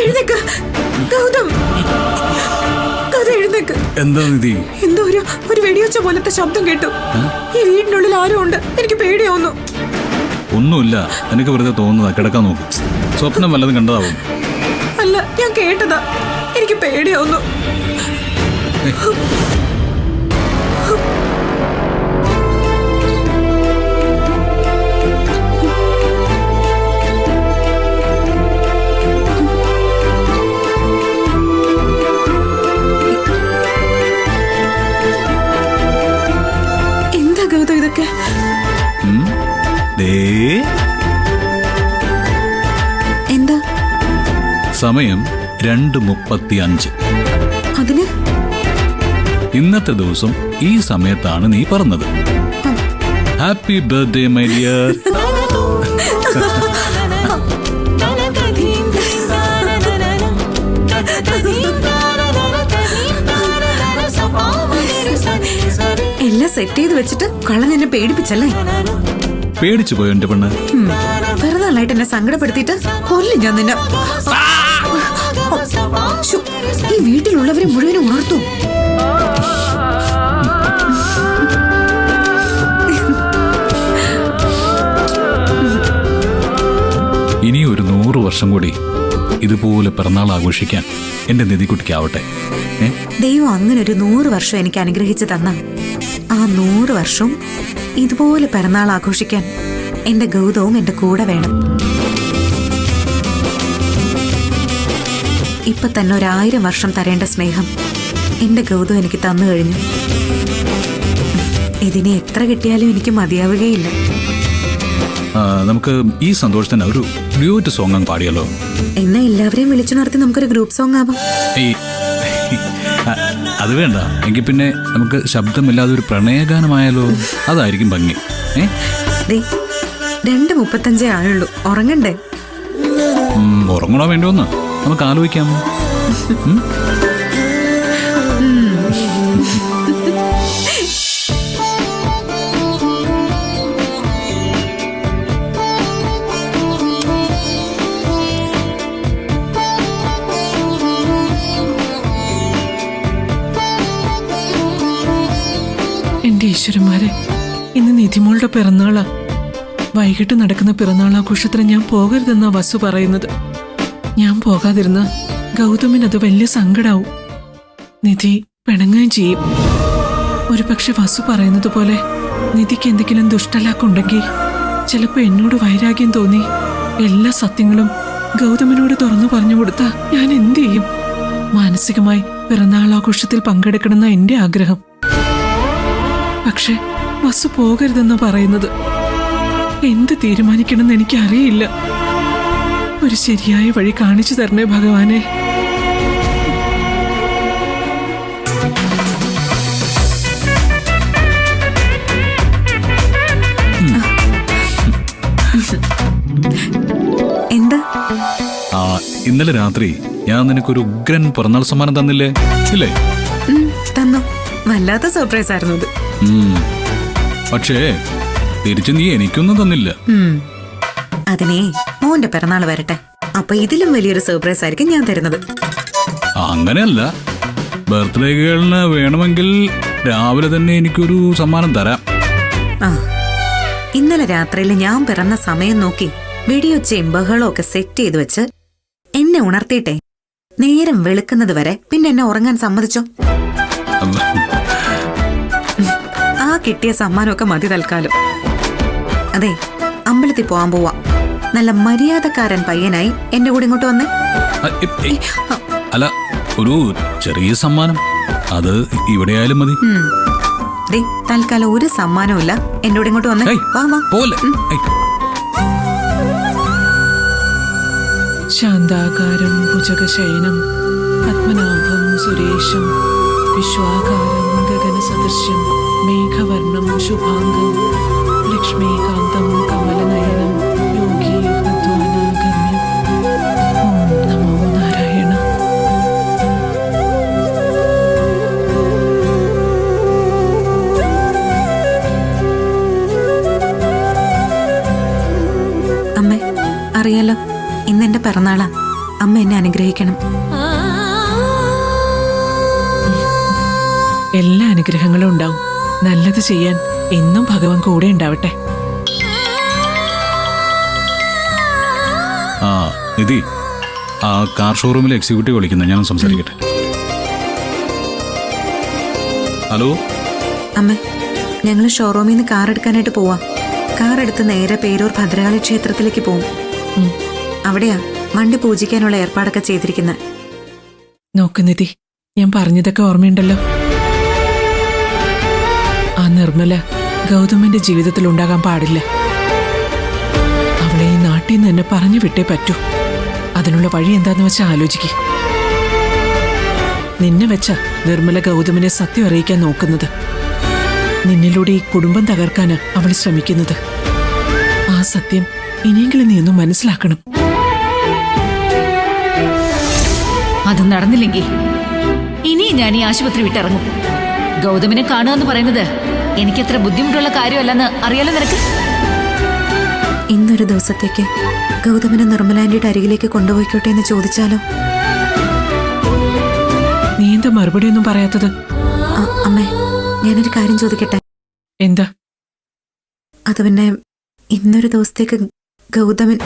എഴുന്നേക്ക് ഗൗതം, എഴുന്നേക്ക്. എന്താ നിധി? എന്തോ ഒരു വെടിവെച്ച പോലത്തെ ശബ്ദം കേട്ടു. ഈ വീടിനുള്ളിൽ ആരും ഉണ്ട്. എനിക്ക് പേടിയാവുന്നു. ഒന്നുമില്ല, എനിക്ക് വെറുതെ തോന്നുന്നതാ. കിടക്കാൻ നോക്കും. സ്വപ്നം വല്ലതും കണ്ടതാവും. അല്ല, ഞാൻ കേട്ടതാ. എനിക്ക് പേടിയാവുന്നു. എന്താ ഗൗതം ഇതൊക്കെ? എന്താ സമയം 2:35. അതിന് ഇന്നത്തെ ദിവസം ഈ സമയത്താണ് നീ പറഞ്ഞത്. Happy birthday my dear. എല്ലാം സെറ്റ് ചെയ്ത് വെച്ചിട്ട് കള്ളൻ എന്നെ പേടിപ്പിച്ചല്ലേ? പേടിച്ചു പോയോ എന്റെ പെണ്ണ്? വെറുതാളായിട്ട് എന്നെ സങ്കടപ്പെടുത്തിയിട്ട് കൊല്ലും ഞാൻ നിന്നെ. ഈ വീട്ടിലുള്ളവരെ മുഴുവനും ഉണർത്തു. ഇനി ഒരു 100 വർഷം കൂടി ഇതുപോലെ പിറന്നാൾ ആഘോഷിക്കാൻ എന്റെ നിധിക്കുട്ടിക്കാവട്ടെ. ദൈവം അങ്ങനെ ഒരു 100 വർഷം എനിക്ക് അനുഗ്രഹിച്ചു തന്ന ആ 100 വർഷവും ഇതുപോലെ പിറന്നാൾ ആഘോഷിക്കാൻ എന്റെ ഗൗതവും എന്റെ കൂടെ വേണം. ഇപ്പൊ തന്നെ 1000 വർഷം തരേണ്ട സ്നേഹം എന്റെ ഗൗതം എനിക്ക് തന്നു കഴിഞ്ഞു. ഇതിനെ എത്ര കിട്ടിയാലും എനിക്ക് മതിയാവുകയില്ല. നമുക്ക് ഈ സന്തോഷത്തിന് ഒരു ഡ്യൂറ്റ് സോങ് അങ്ങ് പാടിയല്ലോ. എന്നെ എല്ലാവരെയും വിളിച്ചു നടത്തി നമുക്കൊരു ഗ്രൂപ്പ് സോങ് ആവാം. അത് വേണ്ട, എങ്കിൽ പിന്നെ നമുക്ക് ശബ്ദമില്ലാതെ ഒരു പ്രണയഗാനമായാലോ? അതായിരിക്കും ഭംഗി. 2:35 ആയുള്ളൂ. ഉറങ്ങണ്ടേ? ഉറങ്ങണോ വേണ്ടോന്ന് നമുക്ക് ആലോചിക്കാം. എന്റെ ഈശ്വരന്മാരെ, ഇന്ന് നിധിമോളുടെ പിറന്നാളാ. വൈകിട്ട് നടക്കുന്ന പിറന്നാളാഘോഷത്തിന് ഞാൻ പോകരുതെന്നാ വസു പറയുന്നത്. ഞാൻ പോകാതിരുന്ന ഗൗതമിന് അത് വലിയ സങ്കടാവും. നിധി പിണങ്ങുകയും ചെയ്യും. ഒരു പക്ഷെ വസു പറയുന്നത് പോലെ നിധിക്ക് എന്തെങ്കിലും ദുഷ്ടലാക്കുണ്ടെങ്കിൽ ചിലപ്പോ എന്നോട് വൈരാഗ്യം തോന്നി എല്ലാ സത്യങ്ങളും ഗൗതമിനോട് തുറന്നു പറഞ്ഞു കൊടുത്താ ഞാൻ എന്ത് ചെയ്യും? മാനസികമായി പിറന്നാളാഘോഷത്തിൽ പങ്കെടുക്കണമെന്ന എന്റെ ആഗ്രഹം. പക്ഷെ വസു പോകരുതെന്നാ പറയുന്നത്. എന്ത് തീരുമാനിക്കണമെന്ന് എനിക്കറിയില്ല. ഒരു ശരിയായ വഴി കാണിച്ചു തരണേ ഭഗവാനെ. എന്താ? ഇന്നലെ രാത്രി ഞാൻ നിനക്കൊരു ഉഗ്രൻ പിറന്നാൾ സമ്മാനം തന്നില്ലേ? ഇല്ലേ? തന്നു. വല്ലാത്ത സർപ്രൈസ് ആയിരുന്നു അത്. പക്ഷേ തിരിച്ചു നീ എനിക്കൊന്നും തന്നില്ല. അതിനെ മോന്റെ പിറന്നാൾ വരട്ടെ, അപ്പൊ ഇതിലും വലിയൊരു സർപ്രൈസ് ആയിരിക്കും ഞാൻ തരുന്നത്. അങ്ങനെയല്ല, ബർത്ത്ഡേ ഗേളിന് വേണമെങ്കിൽ രാവിലെ തന്നെ എനിക്കൊരു സമ്മാനം തരാം. ഇന്നലെ രാത്രിയിൽ ഞാൻ പിറന്ന സമയം നോക്കി വെടിയൊച്ചയും ബഹളവും ഒക്കെ സെറ്റ് ചെയ്ത് വെച്ച് എന്നെ ഉണർത്തിയിട്ടെ നേരം വെളുക്കുന്നത് വരെ പിന്നെ എന്നെ ഉറങ്ങാൻ സമ്മതിച്ചോ? ആ കിട്ടിയ സമ്മാനമൊക്കെ മതി തൽക്കാലം. അതെ, അമ്പലത്തിൽ പോവാൻ പോവാ. നല്ല മര്യാദക്കാരൻ പയ്യനായി എന്റെ കൂടെ ഇങ്ങോട്ട് വന്നേ. അല്ല, ഒരു ചെറിയ സമ്മാനം, അത് ഇവിടെ ആയാലും മതി. തൽക്കാലം ഒരു സമ്മാനമില്ല. എന്റെ കൂടെ ഇങ്ങോട്ട് വന്നേ. വാ വാ. ശാന്താകാരം ഭുജഗശയനം പത്മനാഭം സുരേഷം വിശ്വാകാരം ഗഗനസദൃശ്യം മേഘവർണം ശുഭാംഗം ലക്ഷ്മീകാന്തം കമലനയനം യോഗി വിദ്വാനാഗമ്യം. ഓം നമോ നാരായണ. അമ്മേ, അറിയാലോ ഇന്നെന്റെ പിറന്നാളാ. അമ്മ എന്നെ അനുഗ്രഹിക്കണം. എല്ലാ അനുഗ്രഹങ്ങളും ഉണ്ടാവും. നല്ലത് ചെയ്യാൻ എന്നും ഭഗവാൻ കൂടെ ഉണ്ടാവട്ടെ. ആ നിധി, ആ കാർ ഷോറൂമിലെ എക്സിക്യൂട്ടീവ് വിളിക്കുന്നത്, ഞാൻ സംസാരിക്കട്ടെ. ഹലോ അമ്മ, ഞങ്ങൾ ഷോറൂമിൽ നിന്ന് കാർ എടുക്കാനായിട്ട് പോവാം. കാർ എടുത്ത് നേരെ പേരൂർ ഭദ്രകാളി ക്ഷേത്രത്തിലേക്ക് പോവും. അവിടെയാ വണ്ടി പൂജിക്കാനുള്ള ഏർപ്പാടൊക്കെ ചെയ്തിരിക്കുന്നത്. നോക്ക് നിധി, ഞാൻ പറഞ്ഞതൊക്കെ ഓർമ്മയുണ്ടല്ലോ. ആ നിർമ്മല ഗൗതമന്റെ ജീവിതത്തിൽ ഉണ്ടാകാൻ പാടില്ല. അവളെ ഈ നാട്ടിൽ നിന്ന് തന്നെ പറഞ്ഞു വിട്ടേ പറ്റൂ. അതിനുള്ള വഴി എന്താന്ന് വെച്ചാൽ ആലോചിക്ക്. നിന്നെ വെച്ച നിർമ്മല ഗൗതമിനെ സത്യം അറിയിക്കാൻ നോക്കുന്നത്. നിന്നിലൂടെ ഈ കുടുംബം തകർക്കാനാ അവൾ ശ്രമിക്കുന്നത്. ആ സത്യം ഇനിയെങ്കിലും നീ ഒന്ന് മനസ്സിലാക്കണം. അത് നടന്നില്ലെങ്കിൽ ഇനി ഞാൻ ഈ ആശുപത്രി വിട്ടിറങ്ങും. ഗൗതമിനെ കാണുക എന്ന് പറയുന്നത് എനിക്കത്ര ബുദ്ധിമുട്ടുള്ള കാര്യമല്ലെന്ന് അറിയാലോ നിനക്ക്. ഇന്നൊരു ദിവസത്തേക്ക് ഗൗതമനെ നിർമ്മലാന്റിയുടെ അരികിലേക്ക് കൊണ്ടുപോയിക്കോട്ടെ എന്ന് ചോദിച്ചാലോ? നീ എന്താ മറുപടിയൊന്നും പറയാത്തത്? അമ്മേ, ഞാനൊരു കാര്യം ചോദിക്കട്ടെ? എന്താ? അത് പിന്നെ ഇന്നൊരു ദിവസത്തേക്ക് ഗൗതമൻ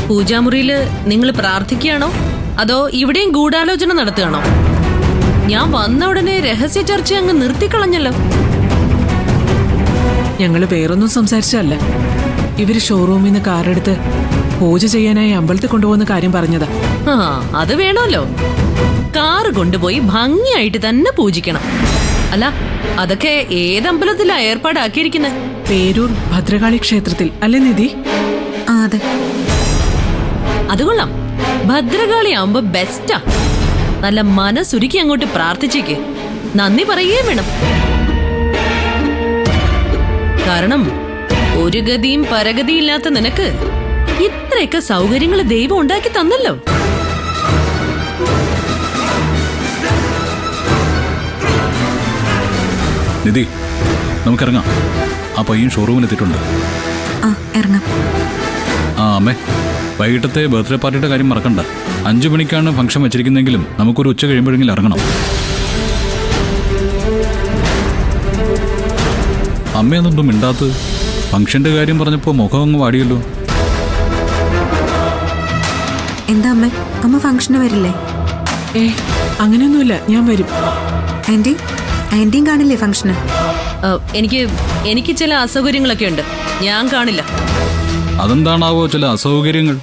പൂജാമുറിയില് നിങ്ങൾ പ്രാർത്ഥിക്കുകയാണോ അതോ ഇവിടെയും ഗൂഢാലോചന നടത്തുകയാണോ? ഞാൻ വന്ന ഉടനെ രഹസ്യ ചർച്ച അങ്ങ് നിർത്തിക്കളഞ്ഞല്ലോ. ഞങ്ങള് വേറൊന്നും സംസാരിച്ചല്ല. ഇവര് ഷോറൂമിൽ നിന്ന് കാറെടുത്ത് പൂജ ചെയ്യാനായി അമ്പലത്തിൽ കൊണ്ടുപോകുന്ന കാര്യം പറഞ്ഞതാ. ആ, അത് വേണമല്ലോ. കാറ് കൊണ്ടുപോയി ഭംഗിയായിട്ട് തന്നെ പൂജിക്കണം. അല്ല, അതൊക്കെ ഏതമ്പലത്തിലാ ഏർപ്പാടാക്കിയിരിക്കുന്നത്? പേരൂർ ഭദ്രകാളി ക്ഷേത്രത്തിൽ അല്ലേ നിധി? അതെ. അത് കൊള്ളാം. ഭദ്രകാളി ആവുമ്പോ ബെസ്റ്റാ. നല്ല മനസ്സുരുക്കി അങ്ങോട്ട് പ്രാർത്ഥിച്ചേക്ക്. നന്ദി പറയുകയും വേണം. കാരണം ഒരു ഗതിയും പരഗതിയില്ലാത്ത നിനക്ക് ഇത്രയൊക്കെ സൗകര്യങ്ങൾ ദൈവം ഉണ്ടാക്കി തന്നല്ലോ. നിധി, നമുക്കിറങ്ങാം. ആ പയ്യൻ ഷോറൂമിലെത്തിയിട്ടുണ്ട്. ഇറങ്ങാം. ആ അമ്മേ, വൈകിട്ടത്തെ ബർത്ത്ഡേ പാർട്ടിയുടെ കാര്യം മറക്കണ്ട. 5 മണിക്കാണ് ഫംഗ്ഷൻ വെച്ചിരിക്കുന്നെങ്കിലും നമുക്കൊരു ഉച്ച കഴിയുമ്പോഴെങ്കിലും ഇറങ്ങണം. അമ്മയൊന്നും മിണ്ടാത്ത്. ഫംഗ്ഷന്റെ കാര്യം പറഞ്ഞപ്പോ മുഖം അങ്ങ് വാടിയല്ലോ. എന്താ അമ്മേ, അമ്മ ഫംഗ്ഷന് വരില്ലേ? അങ്ങനെയൊന്നുമില്ല, ഞാൻ വരും. ആന്റിയും കാണില്ലേ ഫംഗ്ഷന്? എനിക്ക് ചില അസൗകര്യങ്ങളൊക്കെ ഉണ്ട്. ഞാൻ കാണില്ല. അതെന്താണാവോ ചില അസൗകര്യങ്ങൾ?